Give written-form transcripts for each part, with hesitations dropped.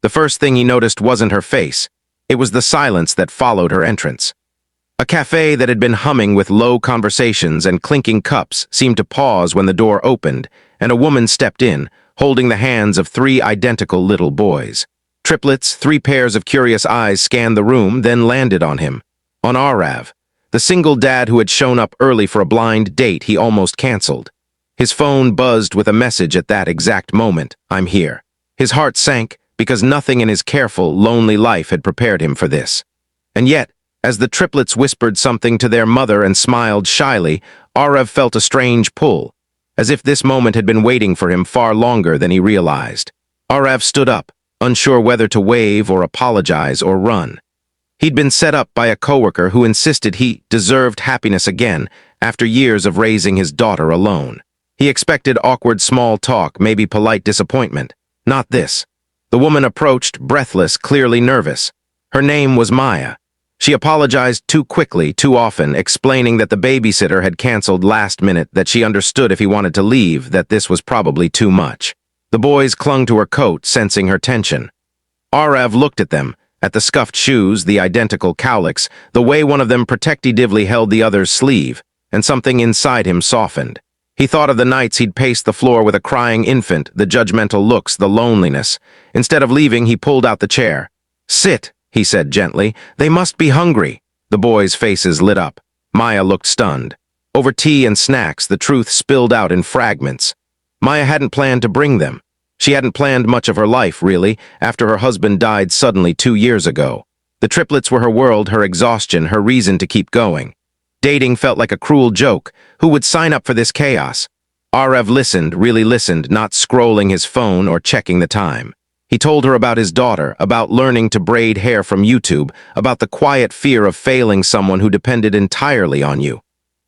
The first thing he noticed wasn't her face. It was the silence that followed her entrance. A cafe that had been humming with low conversations and clinking cups seemed to pause when the door opened, and a woman stepped in, holding the hands of three identical little boys. Triplets, three pairs of curious eyes scanned the room, then landed on him. On Arav, the single dad who had shown up early for a blind date he almost canceled. His phone buzzed with a message at that exact moment, "I'm here." His heart sank because nothing in his careful, lonely life had prepared him for this. And yet, as the triplets whispered something to their mother and smiled shyly, Arav felt a strange pull, as if this moment had been waiting for him far longer than he realized. Arav stood up, unsure whether to wave or apologize or run. He'd been set up by a coworker who insisted he deserved happiness again after years of raising his daughter alone. He expected awkward small talk, maybe polite disappointment. Not this. The woman approached, breathless, clearly nervous. Her name was Maya. She apologized too quickly, too often, explaining that the babysitter had canceled last minute, that she understood if he wanted to leave, that this was probably too much. The boys clung to her coat, sensing her tension. Arav looked at them, at the scuffed shoes, the identical cowlicks, the way one of them protectively held the other's sleeve, and something inside him softened. He thought of the nights he'd paced the floor with a crying infant, the judgmental looks, the loneliness. Instead of leaving, he pulled out the chair. "Sit," he said gently. "They must be hungry." The boys' faces lit up. Maya looked stunned. Over tea and snacks, the truth spilled out in fragments. Maya hadn't planned to bring them. She hadn't planned much of her life, really, after her husband died suddenly 2 years ago. The triplets were her world, her exhaustion, her reason to keep going. Dating felt like a cruel joke. Who would sign up for this chaos? Arav listened, really listened, not scrolling his phone or checking the time. He told her about his daughter, about learning to braid hair from YouTube, about the quiet fear of failing someone who depended entirely on you.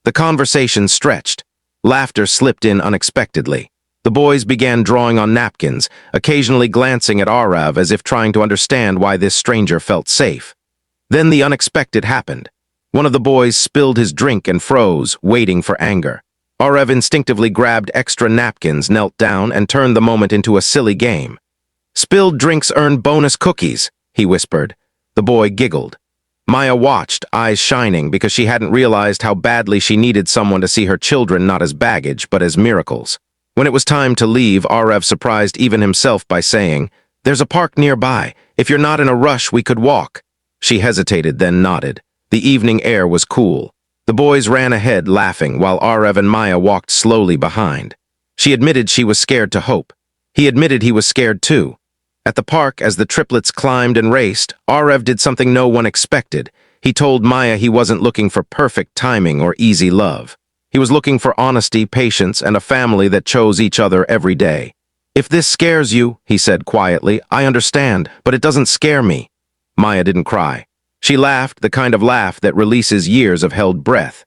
The conversation stretched. Laughter slipped in unexpectedly. The boys began drawing on napkins, occasionally glancing at Arav as if trying to understand why this stranger felt safe. Then the unexpected happened. One of the boys spilled his drink and froze, waiting for anger. Arav instinctively grabbed extra napkins, knelt down, and turned the moment into a silly game. "Spilled drinks earn bonus cookies," he whispered. The boy giggled. Maya watched, eyes shining, because she hadn't realized how badly she needed someone to see her children not as baggage, but as miracles. When it was time to leave, Arav surprised even himself by saying, "There's a park nearby. If you're not in a rush, we could walk." She hesitated, then nodded. The evening air was cool. The boys ran ahead, laughing, while Arav and Maya walked slowly behind. She admitted she was scared to hope. He admitted he was scared too. At the park, as the triplets climbed and raced, Arav did something no one expected. He told Maya he wasn't looking for perfect timing or easy love. He was looking for honesty, patience, and a family that chose each other every day. "If this scares you," he said quietly, "I understand, but it doesn't scare me." Maya didn't cry. She laughed, the kind of laugh that releases years of held breath.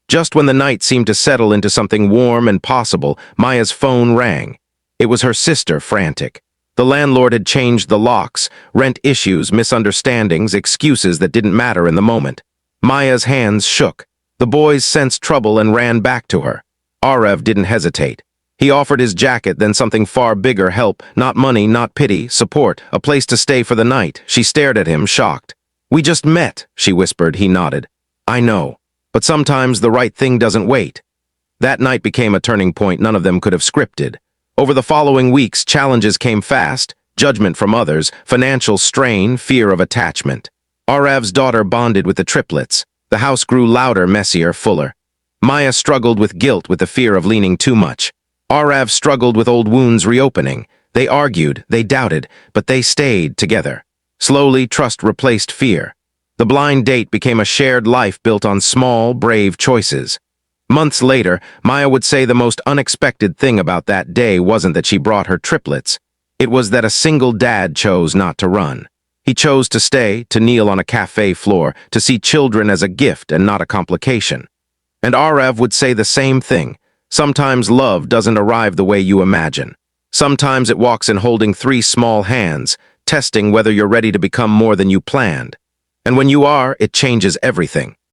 Just when the night seemed to settle into something warm and possible, Maya's phone rang. It was her sister, frantic. The landlord had changed the locks, rent issues, misunderstandings, excuses that didn't matter in the moment. Maya's hands shook. The boys sensed trouble and ran back to her. Arav didn't hesitate. He offered his jacket, then something far bigger, help, not money, not pity, support, a place to stay for the night. She stared at him, shocked. "We just met," she whispered. He nodded. "I know, but sometimes the right thing doesn't wait." That night became a turning point none of them could have scripted. Over the following weeks, challenges came fast, judgment from others, financial strain, fear of attachment. Arav's daughter bonded with the triplets. The house grew louder, messier, fuller. Maya struggled with guilt, with the fear of leaning too much. Arav struggled with old wounds reopening. They argued, they doubted, but they stayed together. Slowly, trust replaced fear. The blind date became a shared life built on small, brave choices. Months later, Maya would say the most unexpected thing about that day wasn't that she brought her triplets. It was that a single dad chose not to run. He chose to stay, to kneel on a cafe floor, to see children as a gift and not a complication. And Arav would say the same thing. Sometimes love doesn't arrive the way you imagine. Sometimes it walks in holding 3 small hands, testing whether you're ready to become more than you planned. And when you are, it changes everything.